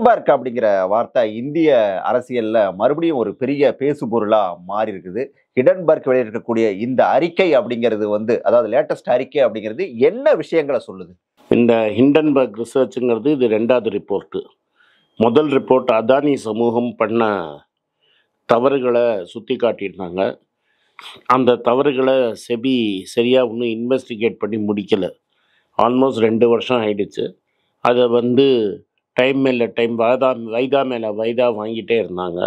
Hindenburg அப்படிங்கிற வார்த்தை இந்திய அரசியல்ல மறுபடியும் ஒரு பெரிய பேசுபொருளா மாறி இருக்குது. ஹிடன்பர்க் வெளியிட்டிருக்கக்கூடிய இந்த அறிக்கை அப்படிங்கிறது அதாவது லேட்டஸ்ட் அறிக்கை அப்படிங்கிறது என்ன விஷயங்கள சொல்லுது? இந்த ஹிண்டன்பர்க் ரிசர்ச்ங்கிறது இது 2வது ரிப்போர்ட்டு. முதல் ரிப்போர்ட் அதானி சமூகம் பண்ண தவறுகளை சுட்டி காட்டியிருந்தாங்க. அந்த தவறுகளை செபி சரியாக இன்னும் இன்வெஸ்டிகேட் பண்ணி முடிக்கலை. ஆல்மோஸ்ட் 2 வருஷம் ஆயிடுச்சு. அதை டைம் மேலே டைம் வைதா மேலே வைதா வாங்கிட்டே இருந்தாங்க.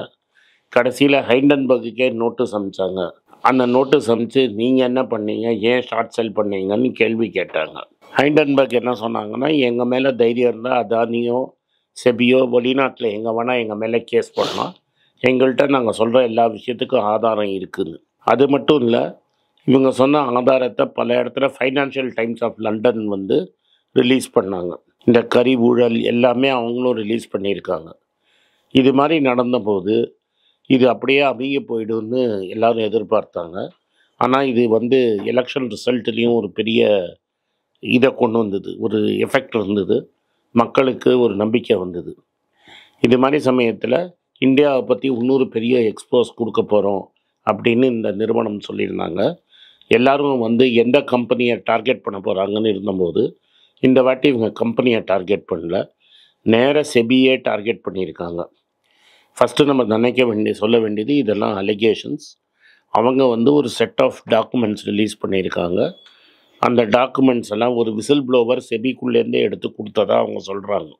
கடைசியில் ஹைண்டன்பர்க்குக்கே நோட்டீஸ் அனுப்பிச்சாங்க. அந்த நோட்டீஸ் அனுப்பிச்சு நீங்கள் என்ன பண்ணீங்க, ஏன் ஷார்ட் செல் பண்ணீங்கன்னு கேள்வி கேட்டாங்க. ஹைண்டன்பர்க் என்ன சொன்னாங்கன்னா, எங்கள் மேலே தைரியம் இருந்தால் அதானியோ செபியோ வெளிநாட்டில் எங்கே வேணால் எங்கள் மேலே கேஸ் பண்ணலாம், எங்கள்கிட்ட நாங்கள் சொல்கிற எல்லா விஷயத்துக்கும் ஆதாரம் இருக்குதுன்னு. அது மட்டும் இல்லை, இவங்க சொன்ன ஆதாரத்தை பல இடத்துல financial times of London release பண்ணாங்க. இந்த கறி ஊழல் எல்லாமே அவங்களும் ரிலீஸ் பண்ணியிருக்காங்க. இது மாதிரி நடந்தபோது இது அப்படியே அமுங்கி போயிடும்னு எல்லோரும் எதிர்பார்த்தாங்க. ஆனால் இது எலெக்ஷன் ரிசல்ட்லேயும் ஒரு பெரிய இதை கொண்டு வந்தது, ஒரு எஃபெக்ட் இருந்தது, மக்களுக்கு ஒரு நம்பிக்கை வந்தது. இது மாதிரி சமயத்தில் இந்தியாவை பற்றி இன்னொரு பெரிய எக்ஸ்போஸ் கொடுக்க போகிறோம் அப்படின்னு இந்த நிறுவனம் சொல்லியிருந்தாங்க. எல்லோரும் எந்த கம்பெனியை டார்கெட் பண்ண போகிறாங்கன்னு இருந்தபோது இந்த வாட்டி இவங்க கம்பெனியை டார்கெட் பண்ணல, நேராக செபியே டார்கெட் பண்ணியிருக்காங்க. ஃபஸ்ட்டு நம்ம சொல்ல வேண்டியது இதெல்லாம் அலிகேஷன்ஸ். அவங்க ஒரு செட் ஆஃப் டாக்குமெண்ட்ஸ் ரிலீஸ் பண்ணியிருக்காங்க. அந்த டாக்குமெண்ட்ஸ் எல்லாம் ஒரு விசில் ப்ளோவர் செபிக்குள்ளேருந்தே எடுத்து கொடுத்ததா அவங்க சொல்கிறாங்க.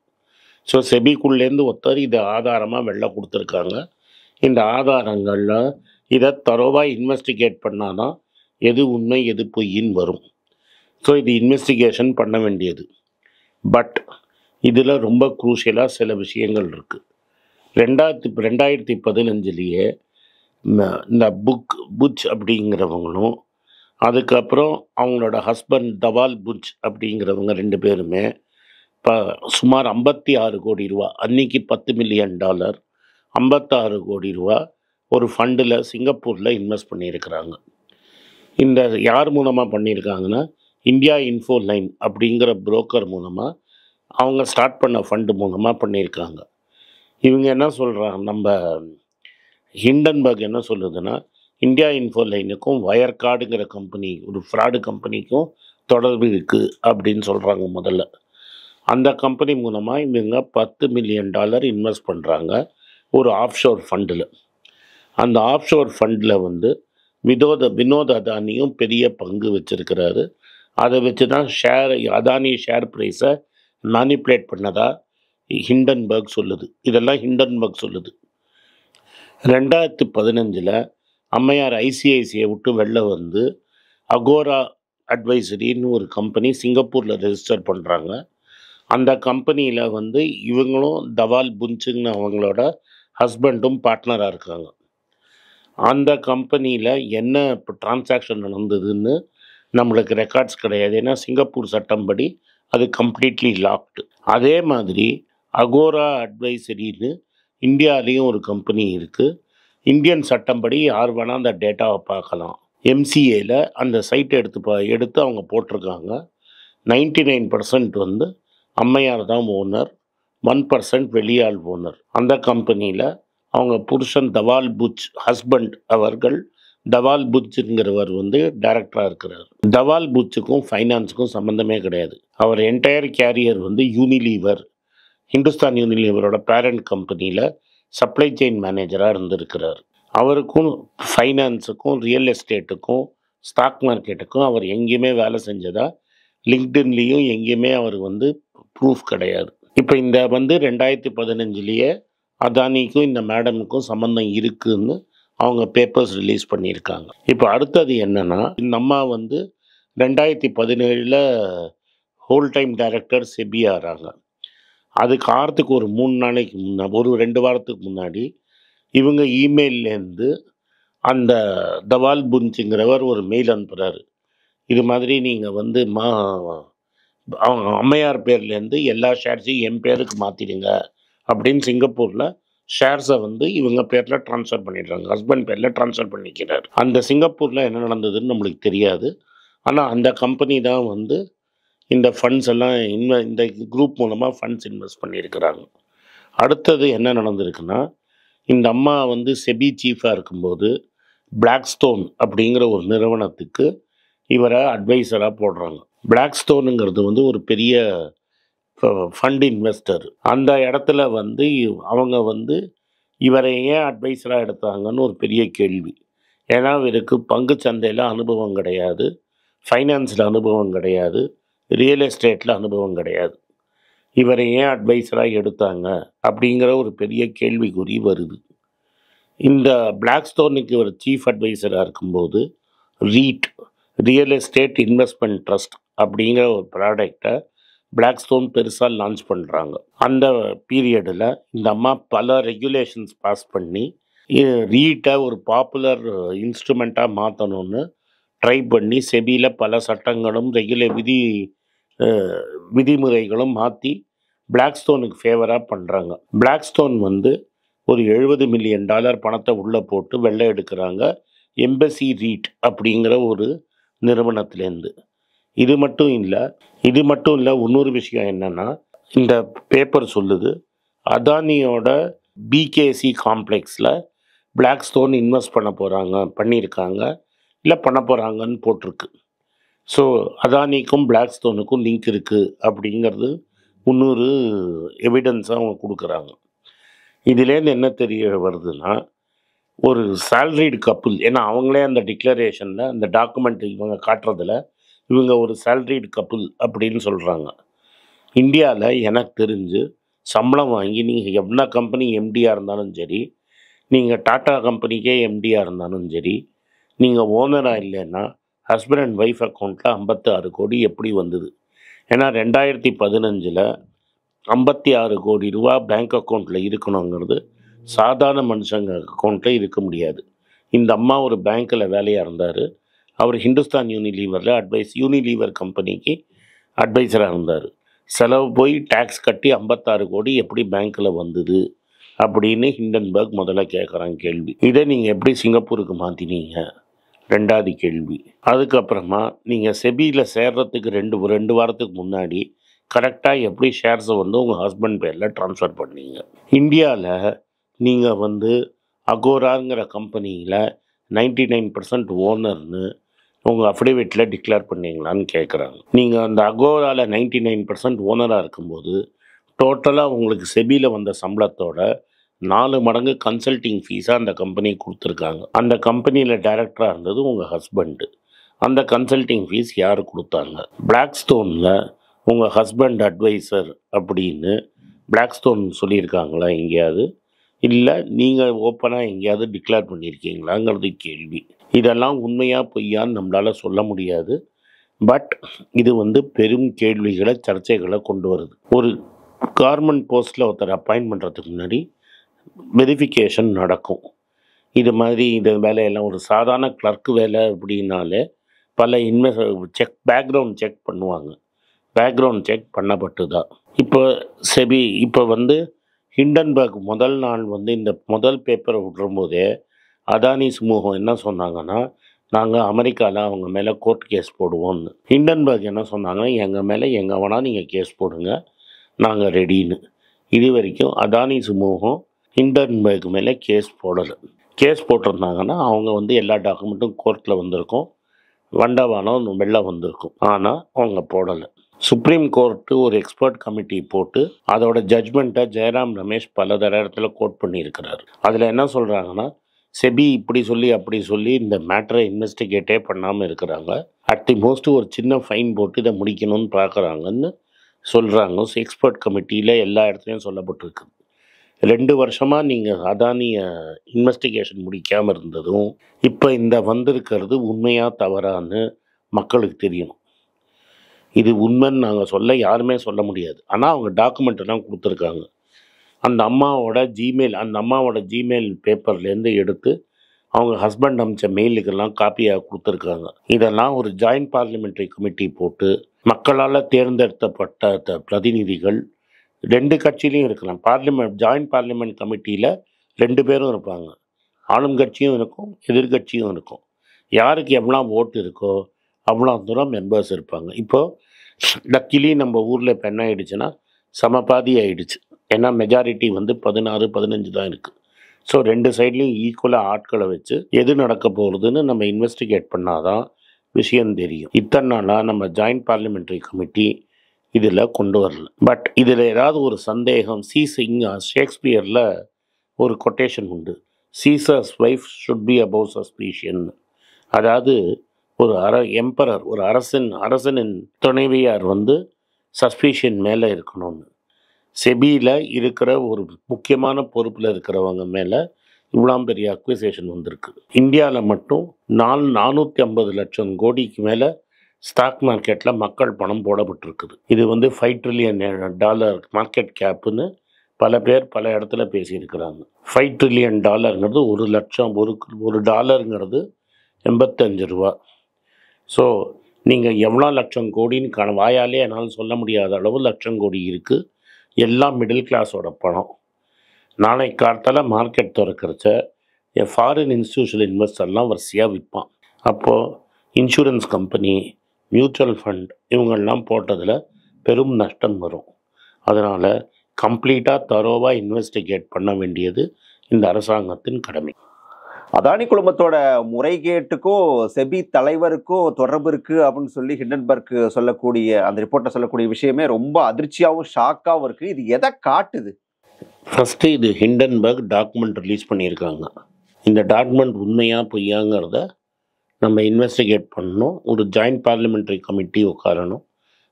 ஸோ செபிக்குள்ளேருந்து ஒருத்தர் இதை ஆதாரமாக வெளில கொடுத்துருக்காங்க. இந்த ஆதாரங்களில் இதை தரோவாக இன்வெஸ்டிகேட் பண்ணால் தான் எது உண்மை எது பொய்ன்னு வரும். ஸோ இது இன்வெஸ்டிகேஷன் பண்ண வேண்டியது. பட் இதில் ரொம்ப குரூஷியலாக சில விஷயங்கள் இருக்குது. 2015 இந்த புட்ச் அப்படிங்கிறவங்களும் அதுக்கப்புறம் அவங்களோட ஹஸ்பண்ட் தவால் புட்ச் அப்படிங்கிறவங்க 2 பேருமே இப்போ சுமார் 56 கோடி ரூபா, அன்றைக்கி $10 மில்லியன், 56 கோடி ரூபா ஒரு ஃபண்டில் சிங்கப்பூரில் இன்வெஸ்ட் பண்ணியிருக்கிறாங்க. இந்த யார் மூலமாக பண்ணியிருக்காங்கன்னா, இந்தியா இன்ஃபோ லைன் அப்படிங்கிற புரோக்கர் மூலமாக அவங்க ஸ்டார்ட் பண்ண ஃபண்டு மூலமாக பண்ணியிருக்காங்க. இவங்க என்ன சொல்கிறாங்க, நம்ம ஹிண்டன்பர்க் என்ன சொல்லுதுன்னா, இந்தியா இன்ஃபோ லைனுக்கும் வயர் கார்டுங்கிற கம்பெனி, ஒரு ஃப்ராடு கம்பெனிக்கும் தொடர்பு இருக்குது அப்படின்னு சொல்கிறாங்க. முதல்ல அந்த கம்பெனி மூலமாக இவங்க $10 மில்லியன் இன்வெஸ்ட் பண்ணுறாங்க ஒரு ஆஃப்ஷோர் ஃபண்டில். அந்த ஆஃப்ஷோர் ஃபண்டில் வினோத் அதானியும் பெரிய பங்கு வச்சுருக்கிறாரு. அதை வச்சு தான் அதானி ஷேர் ப்ரைஸை மேனிப்புலேட் பண்ணதா ஹிண்டன்பர்க் சொல்லுது. இதெல்லாம் ஹிண்டன்பர்க் சொல்லுது. 2015 அம்மையார் ஐசிஐசிஐ விட்டு வெளில அகோரா அட்வைசரின்னு ஒரு கம்பெனி சிங்கப்பூரில் ரெஜிஸ்டர் பண்ணுறாங்க. அந்த கம்பெனியில் இவங்களும் தவால் புன்ச்சுன்னு அவங்களோட ஹஸ்பண்டும் பார்ட்னராக இருக்காங்க. அந்த கம்பெனியில் என்ன இப்போ டிரான்சாக்ஷன் நடந்ததுன்னு நம்மளுக்கு ரெக்கார்ட்ஸ் கிடையாது. ஏன்னா சிங்கப்பூர் சட்டம்படி அது கம்ப்ளீட்லி லாக்டு. அதே மாதிரி அகோரா அட்வைசரின்னு இந்தியாவிலையும் ஒரு கம்பெனி இருக்குது. இந்தியன் சட்டம்படி யார் வேணால் அந்த டேட்டாவை பார்க்கலாம். எம்சிஏல அந்த சைட்டை எடுத்து அவங்க போட்டிருக்காங்க. 99% அம்மையார் தான் ஓனர், 1% வெளியாள் ஓனர். அந்த கம்பெனியில் அவங்க புருஷன் தவால் புட்ச் ஹஸ்பண்ட் அவர்கள் தவால் புட்ச்ங்கிறவர் டைரக்டராக இருக்கிறார். தவால் புட்சுக்கும் ஃபைனான்ஸுக்கும் சம்மந்தமே கிடையாது. அவர் என்டையர் கேரியர் யூனிலீவர், ஹிந்துஸ்தான் யூனிலீவரோட பேரண்ட் கம்பெனியில் சப்ளை செயின் மேனேஜராக இருந்திருக்கிறார். அவருக்கும் ஃபைனான்ஸுக்கும் ரியல் எஸ்டேட்டுக்கும் ஸ்டாக் மார்க்கெட்டுக்கும் அவர் எங்கேயுமே வேலை செஞ்சதா லிங்க்டின்லேயும் எங்கேயுமே அவர் ப்ரூஃப் கிடையாது. இப்போ இந்த 2015 அதானிக்கும் இந்த மேடமுக்கும் சம்மந்தம் இருக்குதுன்னு அவங்க பேப்பர்ஸ் ரிலீஸ் பண்ணியிருக்காங்க. இப்போ அடுத்தது என்னென்னா, இந்த அம்மா 2017 ஹோல் டைம் டைரக்டர் செபி ஆகிறாங்க. அதுக்கு ஆறதுக்கு ஒரு 3 நாளைக்கு முன்னாடி, ஒரு 2 வாரத்துக்கு முன்னாடி இவங்க இமெயிலேருந்து அந்த தவால் புன்ச்சுங்கிறவர் ஒரு மெயில் அனுப்புகிறாரு. இது மாதிரி நீங்கள் அவங்க அம்மையார் பேர்லேருந்து எல்லா ஷேர்ஸையும் என் பேருக்கு மாற்றிடுங்க அப்படின்னு சிங்கப்பூரில் ஷேர்ஸை இவங்க பேரில் ட்ரான்ஸ்ஃபர் பண்ணிடுறாங்க. ஹஸ்பண்ட் பேரில் ட்ரான்ஸ்ஃபர் பண்ணிக்கிறார். அந்த சிங்கப்பூரில் என்ன நடந்ததுன்னு நம்மளுக்கு தெரியாது. ஆனால் அந்த கம்பெனி தான் இந்த ஃபண்ட்ஸ் எல்லாம் இந்த குரூப் மூலமாக ஃபண்ட்ஸ் இன்வெஸ்ட் பண்ணியிருக்கிறாங்க. அடுத்தது என்ன நடந்திருக்குன்னா, இந்த அம்மா வந்து செபி சீஃபாக இருக்கும்போது பிளாக்ஸ்டோன் அப்படிங்கிற ஒரு நிறுவனத்துக்கு இவரை அட்வைசராக போடுறாங்க. பிளாக்ஸ்டோனுங்கிறது வந்து ஒரு பெரிய ஃபண்ட் இன்வெஸ்டர். அந்த இடத்துல வந்து அவங்க வந்து இவரை ஏன் அட்வைசராக எடுத்தாங்கன்னு ஒரு பெரிய கேள்வி. ஏன்னா இவருக்கு பங்கு சந்தையில் அனுபவம் கிடையாது, ஃபைனான்ஸில் அனுபவம் கிடையாது, ரியல் எஸ்டேட்டில் அனுபவம் கிடையாது. இவரை ஏன் அட்வைசராக எடுத்தாங்க அப்படிங்கிற ஒரு பெரிய கேள்விக்குறி வருது. இந்த பிளாக்ஸ்டோனுக்கு இவர் சீஃப் அட்வைசராக இருக்கும்போது read, real estate investment trust அப்படிங்கிற ஒரு ப்ராடக்டை பிளாக்ஸ்டோன் பெருசாக லான்ச் பண்ணுறாங்க. அந்த பீரியடில் இந்த அம்மா பல ரெகுலேஷன்ஸ் பாஸ் பண்ணி ரீட்டை ஒரு பாப்புலர் இன்ஸ்ட்ருமெண்ட்டாக மாற்றணும்னு ட்ரை பண்ணி செபியில் பல சட்டங்களும் விதிமுறைகளும் மாற்றி பிளாக்ஸ்டோனுக்கு ஃபேவராக பண்ணுறாங்க. பிளாக்ஸ்டோன் வந்து ஒரு $70 மில்லியன் பணத்தை உள்ளே போட்டு வெள்ளை எடுக்கிறாங்க எம்பசி ரீட் அப்படிங்கிற ஒரு நிறுவனத்திலேருந்து. இது மட்டும் இல்லை இன்னொரு விஷயம் என்னென்னா, இந்த பேப்பர் சொல்லுது அதானியோட பிகேசி காம்ப்ளெக்ஸில் பிளாக்ஸ்டோன் இன்வெஸ்ட் பண்ணியிருக்காங்க இல்லை பண்ண போகிறாங்கன்னு போட்டிருக்கு. ஸோ அதானிக்கும் பிளாக்ஸ்டோனுக்கும் லிங்க் இருக்குது அப்படிங்கிறது இன்னொரு எவிடன்ஸாக அவங்க கொடுக்குறாங்க. இதுலேருந்து என்ன தெரிய வருதுன்னா, ஒரு சேல்ரிடு கப்புள், ஏன்னா அவங்களே அந்த டிக்ளரேஷனில் அந்த டாக்குமெண்ட் இவங்க காட்டுறதில் இவங்க ஒரு சேல்ரிடு கப்புள் அப்படின்னு சொல்கிறாங்க. இந்தியாவில் எனக்கு தெரிஞ்சு சம்பளம் வாங்கி நீங்கள் என்ன கம்பெனி எம்டியாக இருந்தாலும் சரி, நீங்கள் டாட்டா கம்பெனிக்கே எம்டியாக இருந்தாலும் சரி, நீங்கள் ஓனராக இல்லைன்னா ஹஸ்பண்ட் அண்ட் ஒய்ஃப் அக்கௌண்ட்டில் 56 கோடி எப்படி வந்தது? ஏன்னா 2015 56 கோடி ரூபா பேங்க் அக்கௌண்ட்டில் இருக்கணுங்கிறது சாதாரண மனுஷங்க அக்கௌண்ட்டில் இருக்க முடியாது. இந்த அம்மா ஒரு பேங்க்கில் வேலையாக இருந்தார். அவர் ஹிந்துஸ்தான் யூனிலீவர் கம்பெனிக்கு அட்வைசராக இருந்தார். செலவு போய் டேக்ஸ் கட்டி 56 கோடி எப்படி பேங்க்கில் வந்தது அப்படின்னு ஹிண்டன்பர்க் முதல்ல கேட்குறாங்க கேள்வி. இதை நீங்கள் எப்படி சிங்கப்பூருக்கு மாற்றினீங்க? ரெண்டாவது கேள்வி. அதுக்கப்புறமா நீங்கள் செபியில் சேர்றதுக்கு ரெண்டு வாரத்துக்கு முன்னாடி கரெக்டாக எப்படி ஷேர்ஸை வந்து உங்கள் ஹஸ்பண்ட் பேரில் ட்ரான்ஸ்ஃபர் பண்ணீங்க? இந்தியாவில் நீங்கள் வந்து அகோராங்கிற கம்பெனியில் 99% ஓனர்னு உங்கள் அஃபிடேவிட்டில் டிக்ளேர் பண்ணீங்களான்னு கேட்குறாங்க. நீங்கள் அந்த அகோராவில் 99% ஓனராக இருக்கும்போது டோட்டலாக உங்களுக்கு செபியில் வந்த சம்பளத்தோட 4 மடங்கு கன்சல்டிங் ஃபீஸாக அந்த கம்பெனி கொடுத்துருக்காங்க. அந்த கம்பெனியில் டைரக்டராக இருந்தது உங்கள் ஹஸ்பண்டு. அந்த கன்சல்டிங் ஃபீஸ் யார் கொடுத்தாங்க? பிளாக்ஸ்டோனில் உங்கள் ஹஸ்பண்ட் அட்வைசர் அப்படின்னு பிளாக்ஸ்டோன் சொல்லியிருக்காங்களா எங்கேயாவது? இல்லை நீங்கள் ஓப்பனாக எங்கேயாவது டிக்ளேர் பண்ணியிருக்கீங்களாங்கிறது கேள்வி. இதெல்லாம் உண்மையாக பொய்யான்னு நம்மளால் சொல்ல முடியாது. பட் இது வந்து பெரும் கேள்விகளை, சர்ச்சைகளை கொண்டு வருது. ஒரு கவர்மெண்ட் போஸ்ட்டில் ஒருத்தர் அப்பாயின்ட் பண்ணுறதுக்கு முன்னாடி வெரிஃபிகேஷன் நடக்கும். இது மாதிரி இந்த வேலையெல்லாம் ஒரு சாதாரண கிளர்க்கு வேலை அப்படின்னாலே பல பேக்ரவுண்ட் செக் பண்ணுவாங்க. பேக்ரவுண்ட் செக் பண்ணப்பட்டு தான் இப்போ வந்து ஹிண்டன்பர்க் முதல் நாள் வந்து இந்த முதல் பேப்பரை விடும்போதே அதானி சமூகம் என்ன சொன்னாங்கன்னா, நாங்கள் அமெரிக்காவில் அவங்க மேலே கோர்ட் கேஸ் போடுவோம்னு. ஹிண்டன்பர்க் என்ன சொன்னாங்க, எங்கள் மேலே எங்கே வேணால் நீங்கள் கேஸ் போடுங்க, நாங்கள் ரெடின்னு. இது வரைக்கும் அதானி சமூகம் ஹிண்டன்பர்க் மேலே கேஸ் போடலை. கேஸ் போட்டிருந்தாங்கன்னா அவங்க வந்து எல்லா டாக்குமெண்ட்டும் கோர்ட்டில் வந்திருக்கும், வண்டவானம் வெளில வந்திருக்கும். ஆனால் அவங்க போடலை. சுப்ரீம் கோர்ட்டு ஒரு எக்ஸ்பர்ட் கமிட்டி போட்டு அதோட ஜட்ஜ்மெண்ட்டை ஜெயராம் ரமேஷ் பல இடத்துல கோட் பண்ணியிருக்கிறார். அதில் என்ன சொல்கிறாங்கன்னா, செபி இப்படி சொல்லி அப்படி சொல்லி இந்த மேட்டரை இன்வெஸ்டிகேட்டே பண்ணாமல் இருக்கிறாங்க. அட் தி மோஸ்ட் ஒரு சின்ன ஃபைன் போட்டு இதை முடிக்கணும்னு பார்க்குறாங்கன்னு சொல்கிறாங்க. எக்ஸ்பர்ட் கமிட்டியில் எல்லா இடத்துலையும் சொல்லப்பட்டிருக்கு. 2 வருஷமாக நீங்கள் அதானியை இன்வெஸ்டிகேஷன் முடிக்காமல் இருந்ததும் இப்போ இந்த வந்திருக்கிறது உண்மையாக தவறான்னு மக்களுக்கு தெரியும். இது உண்மைன்னு நாங்கள் யாருமே சொல்ல முடியாது. ஆனால் அவங்க டாக்குமெண்ட்டெல்லாம் கொடுத்துருக்காங்க. அந்த அம்மாவோட ஜிமெயில் பேப்பர்லேருந்து எடுத்து அவங்க ஹஸ்பண்ட் அமிச்ச மெயிலுக்கெல்லாம் காப்பியாக கொடுத்துருக்காங்க. இதெல்லாம் ஒரு ஜாயிண்ட் பார்லிமெண்ட்ரி கமிட்டி போட்டு மக்களால் தேர்ந்தெடுக்கப்பட்ட பிரதிநிதிகள் 2 கட்சியிலையும் இருக்கலாம். ஜாயிண்ட் பார்லிமெண்ட் கமிட்டியில் 2 பேரும் இருப்பாங்க. ஆளும் கட்சியும் இருக்கும், எதிர்கட்சியும் இருக்கும். யாருக்கு எவ்வளோ ஓட்டு இருக்கோ அவ்வளோ தூரம் மெம்பர்ஸ் இருப்பாங்க. இப்போது லக்கிலி நம்ம ஊரில் இப்போ என்ன ஆகிடுச்சுன்னா சமபாதி ஆகிடுச்சு. ஏன்னா மெஜாரிட்டி வந்து 16-15 தான் இருக்குது. ஸோ 2 சைட்லேயும் ஈக்குவலாக ஆட்களை வச்சு எது நடக்க போகிறதுன்னு நம்ம இன்வெஸ்டிகேட் பண்ணாதான் விஷயம் தெரியும். இத்தனை நாளாக நம்ம ஜாயிண்ட் பார்லிமெண்ட்ரி கமிட்டி இதில் கொண்டு வரல. பட் இதில் ஏதாவது ஒரு சந்தேகம், ஷேக்ஸ்பியரில் ஒரு கொட்டேஷன் உண்டு, scissors wife should be above சஸ்பீஷன். அதாவது ஒரு எம்பரர், ஒரு அரசனின் துணைவியார் வந்து சஸ்பீஷன் மேலே இருக்கணும்னு. செபியில் இருக்கிற ஒரு முக்கியமான பொறுப்பில் இருக்கிறவங்க மேலே இவ்வளோ பெரிய அக்விசேஷன் வந்திருக்கு. இந்தியாவில் மட்டும் 450 லட்சம் கோடிக்கு மேலே ஸ்டாக் மார்க்கெட்டில் மக்கள் பணம் போடப்பட்டிருக்குது. இது வந்து $5 ட்ரில்லியன் மார்க்கெட் கேப்புன்னு பல பேர் பல இடத்துல பேசியிருக்கிறாங்க. $5 ட்ரில்லியன் ஒரு டாலருங்கிறது 85 ரூபா. ஸோ நீங்கள் எவ்வளோ லட்சம் கோடின்னு வாயாலே என்னால் சொல்ல முடியாத அளவு லட்சம் கோடி இருக்குது. எல்லாம் மிடில் கிளாஸோட பணம். நாளைக்கு காலத்தால் மார்க்கெட் திறக்கிறச்ச ஃபாரின் இன்ஸ்டியூஷனல் இன்வெஸ்டர்லாம் வரிசையாக விற்பான். அப்போது இன்சூரன்ஸ் கம்பெனி, மியூச்சுவல் ஃபண்ட் இவங்கெல்லாம் போட்டதில் பெரும் நஷ்டம் வரும். அதனால் கம்ப்ளீட்டாக தரோவாக இன்வெஸ்டிகேட் பண்ண வேண்டியது இந்த அரசாங்கத்தின் கடமை. அதானி குழுமத்தோட முறைகேட்டுக்கும் செபி தலைவருக்கும் தொடர்பு இருக்கு அப்படின்னு சொல்லி ஹிண்டன்பர்க் சொல்லக்கூடிய அந்த ரிப்போர்ட்டை சொல்லக்கூடிய விஷயமே ரொம்ப அதிர்ச்சியாகவும் ஷாக்காகவும் இருக்கு. இது எதை காட்டுது? ஃபஸ்ட்டு இது ஹிண்டன்பர்க் டாக்குமெண்ட் ரிலீஸ் பண்ணியிருக்காங்க. இந்த டாக்குமெண்ட் உண்மையாக பொய்யாங்கிறத நம்ம இன்வெஸ்டிகேட் பண்ணணும். ஒரு ஜாயிண்ட் பார்லிமெண்ட்ரி கமிட்டி உட்காரணும்.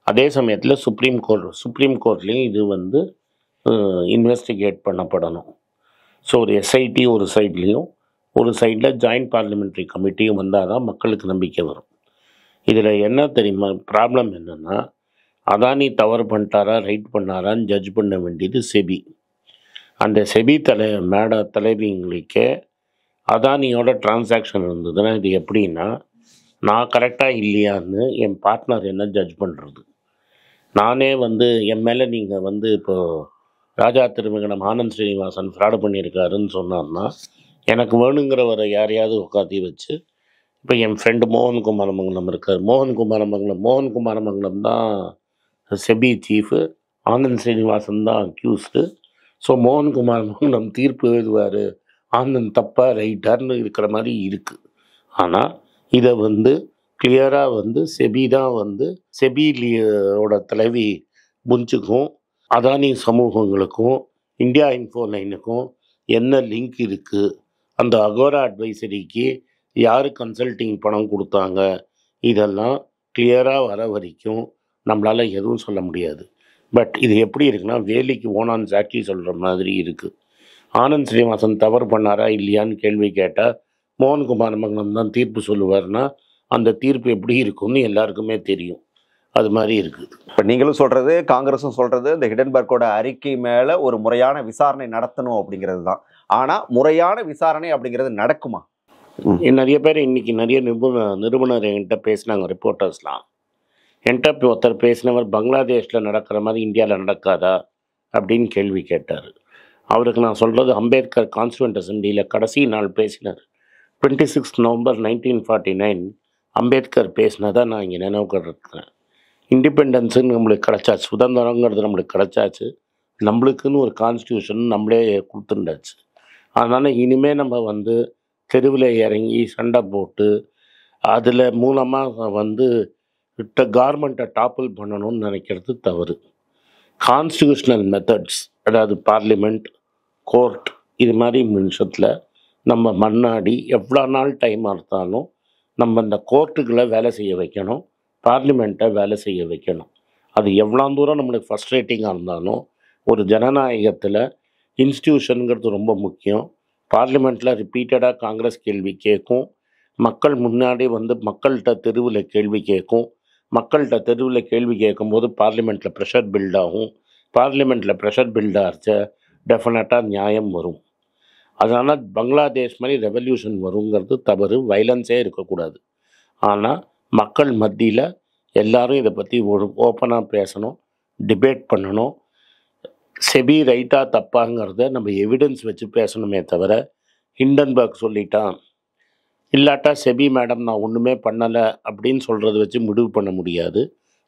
அதே சமயத்தில் சுப்ரீம் கோர்ட்லேயும் இது வந்து இன்வெஸ்டிகேட் பண்ணப்படணும். ஸோ ஒரு எஸ்ஐடி ஒரு சைட்லேயும், ஒரு சைடில் ஜாயிண்ட் பார்லிமெண்ட்ரி கமிட்டியும் வந்தால் தான் மக்களுக்கு நம்பிக்கை வரும். இதில் என்ன தெரியுமா ப்ராப்ளம் என்னென்னா, அதானி தவறு பண்ணிட்டாரா ரைட் பண்ணாரான்னு ஜட்ஜ் பண்ண வேண்டியது செபி. அந்த செபி தலைவிங்களுக்கே அதானியோட டிரான்சாக்ஷன் இருந்ததுன்னா இது எப்படின்னா, நான் கரெக்டாக இல்லையான்னு என் பார்ட்னர் என்ன ஜட்ஜ் பண்ணுறது. நானே வந்து என் மேலே நீங்கள் வந்து இப்போது ராஜா திருமகனம் ஆனந்த் ஸ்ரீனிவாசன் ஃப்ராடு பண்ணியிருக்காருன்னு சொன்னார்னா, எனக்கு வேணுங்கிறவரை யாரையாவது உட்காத்தி வச்சு, இப்போ என் ஃப்ரெண்டு மோகன் குமாரமங்கலம் இருக்கார். மோகன் குமாரமங்கலம் தான் செபி சீஃபு, ஆனந்த் ஸ்ரீனிவாசன் தான் அக்யூஸ்டு. ஸோ மோகன் குமாரமங்கலம் தீர்ப்பு எழுதுவார், ஆனந்த் தப்பா ரைட்டார்னு இருக்கிற மாதிரி இருக்குது. ஆனால் இதை வந்து கிளியராக வந்து செபி தான் வந்து செபியோட தலைவி புஞ்சுக்கும் அதானி சமூகங்களுக்கும் இந்தியா இன்ஃபோலைனுக்கும் என்ன லிங்க் இருக்குது, அந்த அகோரா அட்வைசரிக்கு யார் கன்சல்டிங் பணம் கொடுத்தாங்க, இதெல்லாம் கிளியராக வர வரைக்கும் நம்மளால் எதுவும் சொல்ல முடியாது. பட் இது எப்படி இருக்குன்னா, வேலிக்கு ஓனான் சாட்சி சொல்கிற மாதிரி இருக்குது. ஆனந்த் ஸ்ரீனிவாசன் தவறு பண்ணாரா இல்லையான்னு கேள்வி கேட்டால் மோகன் குமாரமங்கலம் தான் தீர்ப்பு சொல்லுவார்னா அந்த தீர்ப்பு எப்படி இருக்கும்னு எல்லாருக்குமே தெரியும். அது மாதிரி இருக்குது. இப்போ நீங்களும் சொல்கிறது, காங்கிரஸும் சொல்கிறது, இந்த ஹிண்டன்பர்க்கோட அறிக்கை மேலே ஒரு முறையான விசாரணை நடத்தணும் அப்படிங்கிறது தான். ஆனால் முறையான விசாரணை அப்படிங்கிறது நடக்குமா? நிறைய பேர் இன்றைக்கி நிறைய நிருபணர் என்கிட்ட பேசினாங்க, ரிப்போர்ட்டர்ஸ்லாம். என்கிட்ட ஒருத்தர் பேசினவர் பங்களாதேஷில் நடக்கிற மாதிரி இந்தியாவில் நடக்காதா அப்படின்னு கேள்வி கேட்டார். அவருக்கு நான் சொல்கிறது, அம்பேத்கர் கான்ஸ்டியூண்ட் அசம்பிளியில் கடைசி நாள் பேசினார். 26 நவம்பர் 1949 அம்பேத்கர் பேசினதை நான் இங்கே நினைவுக்கிறேன். இண்டிபெண்டன்ஸுன்னு நம்மளுக்கு கிடச்சாச்சு, சுதந்திரங்கிறது நம்மளுக்கு கிடச்சாச்சு, நம்மளுக்குன்னு ஒரு கான்ஸ்டியூஷன் நம்மளே கொடுத்துருந்தாச்சு. அதனால் இனிமேல் நம்ம வந்து தெருவில் இறங்கி சண்டை போட்டு அதில் மூலமாக வந்து கவர்மெண்ட்டை டாப்பிள் பண்ணணும்னு நினைக்கிறது தவறு. கான்ஸ்டியூஷனல் மெத்தட்ஸ், அதாவது பார்லிமெண்ட், கோர்ட், இது மாதிரி நிமிஷத்தில் நம்ம முன்னாடி எவ்வளோ நாள் டைம் எடுத்தாலும் நம்ம இந்த கோர்ட்டுகளை வேலை செய்ய வைக்கணும், பார்லிமெண்ட்டை வேலை செய்ய வைக்கணும். அது எவ்வளோ தூரம் நம்மளுக்கு ஃப்ரஸ்ட்ரேட்டிங்காக இருந்தாலும் ஒரு ஜனநாயகத்தில் இன்ஸ்டியூஷனுங்கிறது ரொம்ப முக்கியம். பார்லிமெண்ட்டில் ரிப்பீட்டடாக காங்கிரஸ் கேள்வி கேட்கும், மக்கள் முன்னாடி வந்து மக்கள்கிட்ட தெருவில் கேள்வி கேட்கும். மக்கள்கிட்ட தெருவில் கேள்வி கேட்கும்போது பார்லிமெண்ட்டில் ப்ரெஷர் பில்ட் ஆகும். பார்லிமெண்ட்டில் ப்ரெஷர் பில்ட் ஆகிச்ச டெஃபினட்டாக நியாயம் வரும். அதனால் பங்களாதேஷ் மாதிரி ரெவல்யூஷன் வருங்கிறது தவறு, வைலன்ஸே இருக்கக்கூடாது. ஆனால் மக்கள் மத்தியில் எல்லாரும் இதை பற்றி ஓப்பனாக பேசணும், டிபேட் பண்ணணும். செபி ரைட்டாக தப்பாங்கிறத நம்ம எவிடன்ஸ் வச்சு பேசணுமே தவிர, ஹிண்டன்பர்க் சொல்லிட்டான் இல்லாட்டா செபி மேடம் நான் ஒன்றுமே பண்ணலை அப்படின்னு சொல்கிறத வச்சு முடிவு பண்ண முடியாது.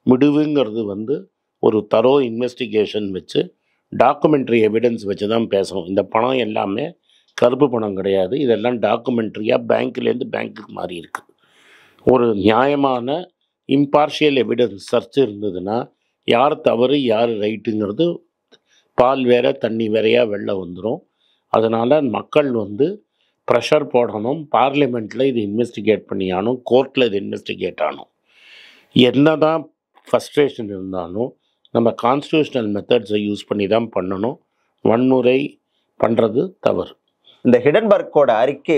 முடிவுங்கிறது வந்து ஒரு தரோ இன்வெஸ்டிகேஷன் வச்சு டாக்குமெண்ட்ரி எவிடன்ஸ் வச்சு தான் பேசணும். இந்த பணம் எல்லாமே கருப்பு பணம் கிடையாது. இதெல்லாம் டாக்குமெண்ட்ரியாக பேங்க்லேருந்து பேங்க்குக்கு மாறி இருக்கு. ஒரு நியாயமான இம்பார்ஷியல் எவிடன்ஸ் சர்ச் இருந்ததுன்னா யார் தவறு யார் ரைட்டுங்கிறது பால் வேற தண்ணி வேறையாக வெளில வந்துடும். அதனால் மக்கள் ப்ரெஷர் போடணும். பார்லிமெண்ட்டில் இது இன்வெஸ்டிகேட் பண்ணி ஆகணும். கோர்ட்டில் இது இன்வெஸ்டிகேட் ஆகணும். என்ன தான் ஃப்ரஸ்ட்ரேஷன் இருந்தாலும் நம்ம கான்ஸ்டியூஷனல் மெத்தட்ஸை யூஸ் பண்ணி தான் பண்ணணும். வன்முறை பண்ணுறது தவறு. இந்த ஹிடன்பர்க்கோட அறிக்கை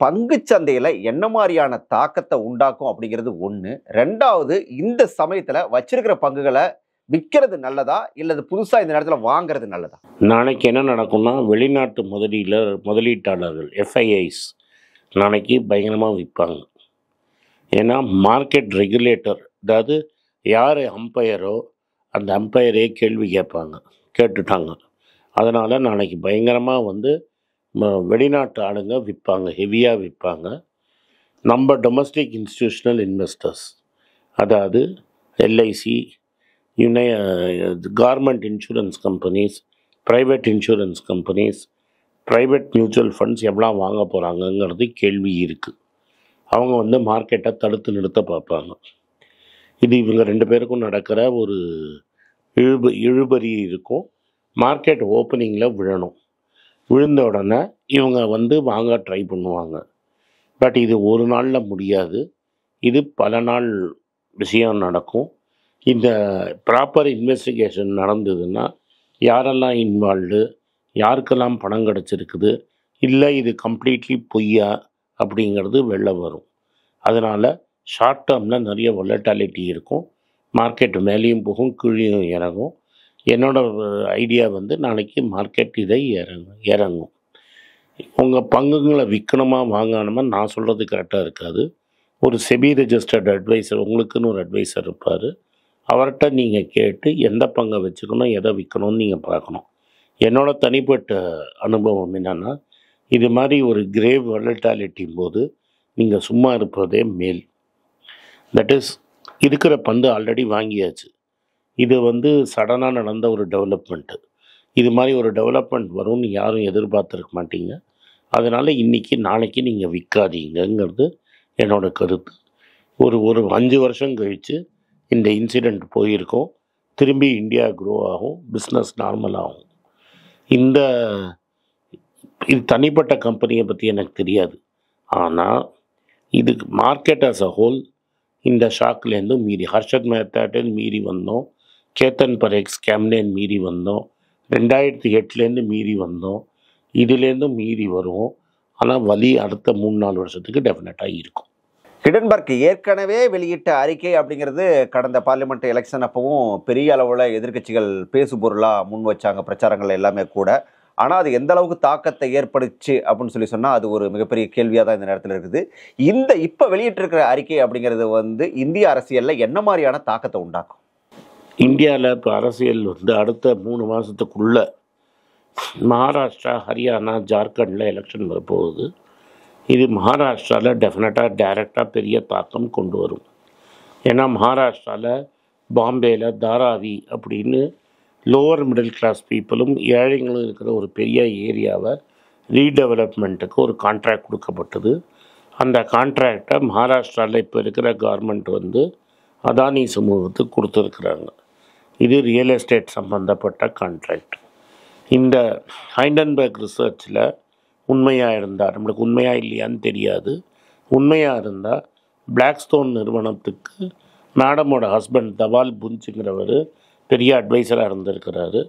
பங்கு சந்தையில என்ன மாதிரியான தாக்கத்தை உண்டாக்கும் அப்படிங்கிறது ஒண்ணு. ரெண்டாவது, இந்த சமயத்துல வச்சிருக்கிற பங்குகளை விற்கிறது நல்லதா இல்லது புதுசா இந்த நேரத்துல வாங்குறது நல்லதா? நாளைக்கு என்ன நடக்கும்னா, வெளிநாட்டு முதலீட்டாளர்கள் எஃப்ஐஐஸ் நாளைக்கு பயங்கரமாக விற்பாங்க. ஏன்னா மார்க்கெட் ரெகுலேட்டர், அதாவது யார் அம்பையரோ அந்த அம்பையரே கேள்வி கேட்டுட்டாங்க. அதனால் நாளைக்கு பயங்கரமாக வெளிநாட்டு ஆளுங்க விற்பாங்க, ஹெவியாக விற்பாங்க. நம்ம டொமஸ்டிக் இன்ஸ்டிடியூஷனல் இன்வெஸ்டர்ஸ், அதாவது LIC, government insurance companies, private insurance companies, private mutual funds எவ்வளோ வாங்க போகிறாங்கங்கிறது கேள்வி இருக்குது. அவங்க மார்க்கெட்டை தடுத்து நிறுத்த பார்ப்பாங்க. இது இவங்க ரெண்டு பேருக்கும் நடக்கிற ஒரு இழுபறி இருக்கும். மார்க்கெட் ஓப்பனிங்கில் விழுந்த உடனே இவங்க வாங்க ட்ரை பண்ணுவாங்க. பட் இது ஒரு நாளில் முடியாது. இது பல நாள் விஷயம் நடக்கும். இந்த ப்ராப்பர் இன்வெஸ்டிகேஷன் நடந்ததுன்னா யாரெல்லாம் இன்வால்வ்டு, யாருக்கெல்லாம் பணம் கிடச்சிருக்குது, இல்லை இது கம்ப்ளீட்லி பொய்யா அப்படிங்கிறது வெளில வரும். அதனால் ஷார்ட் டேர்மில் நிறைய வொலட்டாலிட்டி இருக்கும். மார்க்கெட் மேலேயும் போகும், கீழேயும் இறங்கும். என்னோட ஐடியா நாளைக்கு மார்க்கெட் இதை இறங்கும். உங்கள் பங்குகளை விற்கணுமா வாங்கணுமா நான் சொல்கிறது கரெக்டாக இருக்காது. ஒரு செபி ரெஜிஸ்டர்ட் அட்வைசர், உங்களுக்குன்னு ஒரு அட்வைசர் இருப்பார். அவர்கிட்ட நீங்கள் கேட்டு எந்த பங்கை வச்சுக்கணும் எதை விற்கணும்னு நீங்கள் பார்க்கணும். என்னோடய தனிப்பட்ட அனுபவம் என்னென்னா, இது மாதிரி ஒரு கிரேவ் வொலட்டாலிட்டியும் போது நீங்கள் சும்மா இருப்பதே மேல். தட் இஸ், இருக்கிற பந்து ஆல்ரெடி வாங்கியாச்சு. இது சடனாக நடந்த ஒரு டெவலப்மெண்ட்டு. இது மாதிரி ஒரு டெவலப்மெண்ட் வரும்னு யாரும் எதிர்பார்த்துருக்க மாட்டீங்க. அதனால் இன்றைக்கி நாளைக்கு நீங்கள் விற்காதீங்கிறது என்னோடய கருத்து. ஒரு 5 வருஷம் கழித்து இந்த இன்சிடெண்ட் போயிருக்கோம். திரும்பி இந்தியா க்ரோ ஆகும், பிஸ்னஸ் நார்மல் ஆகும். இது தனிப்பட்ட கம்பெனியை பற்றி எனக்கு தெரியாது. ஆனால் இது மார்க்கெட் ஆஸ் அ ஹோல் இந்த ஷாக்லேருந்து மீறி, ஹர்ஷத் மேத்தாட்டேன்னு மீறி வந்தோம், கேத்தன் பரேக் ஸ்கேம்லேருந்து மீறி வந்தோம், 2008லேருந்து மீறி வந்தோம், இதுலேருந்து மீறி வருவோம். ஆனால் வலி அடுத்த 3-4 வருஷத்துக்கு டெஃபினட்டாக இருக்கும். ஹிடன்பர்க் ஏற்கனவே வெளியிட்ட அறிக்கை அப்படிங்கிறது கடந்த பார்லிமெண்ட் எலெக்ஷன் அப்பவும் பெரிய அளவில் எதிர்க்கட்சிகள் பேசு பொருளாக முன் வச்சாங்க, பிரச்சாரங்கள் எல்லாமே கூட. ஆனால் அது எந்த அளவுக்கு தாக்கத்தை ஏற்படுச்சு அப்படின்னு சொன்னால் அது ஒரு மிகப்பெரிய கேள்வியாக தான் இந்த நேரத்தில் இருக்குது. இப்போ வெளியிட்டிருக்கிற அறிக்கை அப்படிங்கிறது இந்திய அரசியலில் என்ன மாதிரியான தாக்கத்தை உண்டாக்கும்? இந்தியாவில் இப்போ அரசியல் அடுத்த 3 மாதத்துக்குள்ளே மகாராஷ்டிரா, ஹரியானா, ஜார்க்கண்டில் எலெக்ஷன் வரப்போகுது. இது மகாராஷ்டிராவில் டெஃபினட்டாக டைரெக்டாக பெரிய தாக்கம் கொண்டு வரும். ஏன்னா மகாராஷ்டிராவில், பாம்பேயில், தாராவி அப்படின்னு லோவர் மிடில் கிளாஸ் பீப்புளும் ஏழைங்களும் இருக்கிற ஒரு பெரிய ஏரியாவை ரீடெவலப்மெண்ட்டுக்கு ஒரு கான்ட்ராக்ட் கொடுக்கப்பட்டது. அந்த கான்ட்ராக்டை மகாராஷ்டிராவில் இப்போ இருக்கிற கவர்மெண்ட் அதானி சமூகத்துக்கு கொடுத்துருக்குறாங்க. இது ரியல் எஸ்டேட் சம்மந்தப்பட்ட கான்ட்ராக்ட். இந்த ஹைடன்பர்க் ரிசர்ச்சில் உண்மையாக இருந்தால், நம்மளுக்கு உண்மையாக இல்லையான்னு தெரியாது, உண்மையாக இருந்தால் பிளாக்ஸ்டோன் நிறுவனத்துக்கு மேடமோட ஹஸ்பண்ட் தவால் புஞ்சுங்கிறவர் பெரிய அட்வைசராக இருந்திருக்கிறாரு.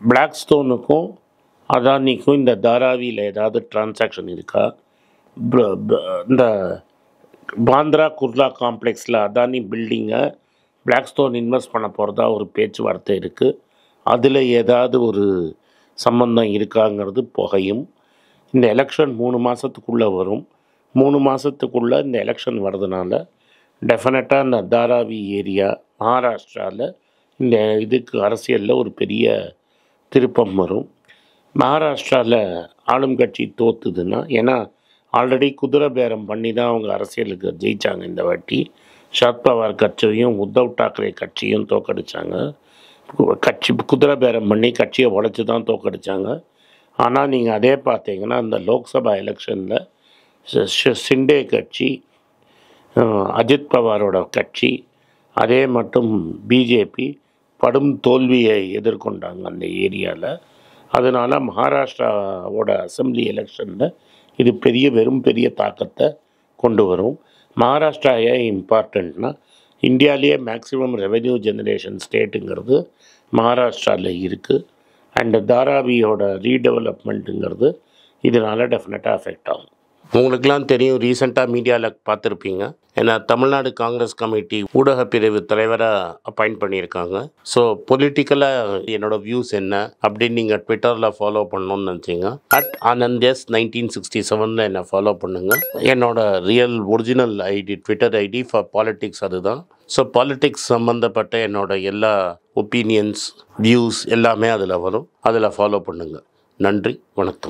பிளாக்ஸ்டோனுக்கும் அதானிக்கும் இந்த தாராவியில் ஏதாவது டிரான்சாக்ஷன் இருக்கா, இந்த பாந்திரா குர்லா காம்ப்ளெக்ஸில் அதானி பில்டிங்கை பிளாக்ஸ்டோன் இன்வெஸ்ட் பண்ண போகிறதா ஒரு பேச்சுவார்த்தை இருக்குது, அதில் ஏதாவது ஒரு சம்பந்தம் இருக்காங்கிறது புகையும். இந்த எலெக்ஷன் 3 மாதத்துக்குள்ளே வரும். 3 மாதத்துக்குள்ளே இந்த எலெக்ஷன் வர்றதுனால டெஃபினட்டாக இந்த தாராவி ஏரியா மகாராஷ்டிராவில் இந்த இதுக்கு அரசியலில் ஒரு பெரிய திருப்பம் வரும். மகாராஷ்டிராவில் ஆளும் கட்சி தோத்துதுன்னா, ஏன்னா ஆல்ரெடி குதிரை பேரம் பண்ணி தான் அவங்க அரசியலுக்கு ஜெயித்தாங்க. இந்த வாட்டி ஷரத் பவார் கட்சியும் உத்தவ் டாக்கரே கட்சியும் தோக்கடித்தாங்க. கட்சி குதிரை பேரம் பண்ணி கட்சியை உடைச்சி தான் தோக்கடிச்சாங்க. ஆனால் நீங்கள் அதே பார்த்தீங்கன்னா அந்த லோக்சபா எலெக்ஷனில் ஷிண்டே கட்சி, அஜித் பவாரோட கட்சி, அதே மட்டும் பிஜேபி படும் தோல்வியை எதிர்கொண்டாங்க அந்த ஏரியாவில். அதனால் மகாராஷ்டிராவோட அசெம்பிளி எலெக்ஷனில் இது பெரிய தாக்கத்தை கொண்டு வரும். மகாராஷ்டிரா ஏன் இம்பார்ட்டண்ட்னா, இந்தியாவிலேயே மேக்ஸிமம் ரெவென்யூ ஜெனரேஷன் ஸ்டேட்டுங்கிறது மகாராஷ்டிராவில் இருக்குது. அண்டு தாராவியோட ரீடெவலப்மெண்ட்டுங்கிறது இதனால் டெஃபினட்டாக அஃபெக்ட் ஆகும். உங்களுக்கெல்லாம் தெரியும், ரீசெண்டாக மீடியாவில் பார்த்துருப்பீங்க, ஏன்னா தமிழ்நாடு காங்கிரஸ் கமிட்டி ஊடக பிரிவு தலைவராக அப்பாயிண்ட் பண்ணியிருக்காங்க. ஸோ பொலிட்டிக்கலாக என்னோடய வியூஸ் என்ன அப்படின்னு நீங்கள் ட்விட்டரில் ஃபாலோ பண்ணணும்னு நினச்சிங்க, @AnandS 1967 என்னை ஃபாலோ பண்ணுங்கள். என்னோட real original ID, Twitter ID for politics அதுதான். ஸோ பாலிட்டிக்ஸ் சம்மந்தப்பட்ட என்னோட எல்லா ஒப்பீனியன்ஸ், வியூஸ் எல்லாமே அதில் வரும். அதில் ஃபாலோ பண்ணுங்கள். நன்றி, வணக்கம்.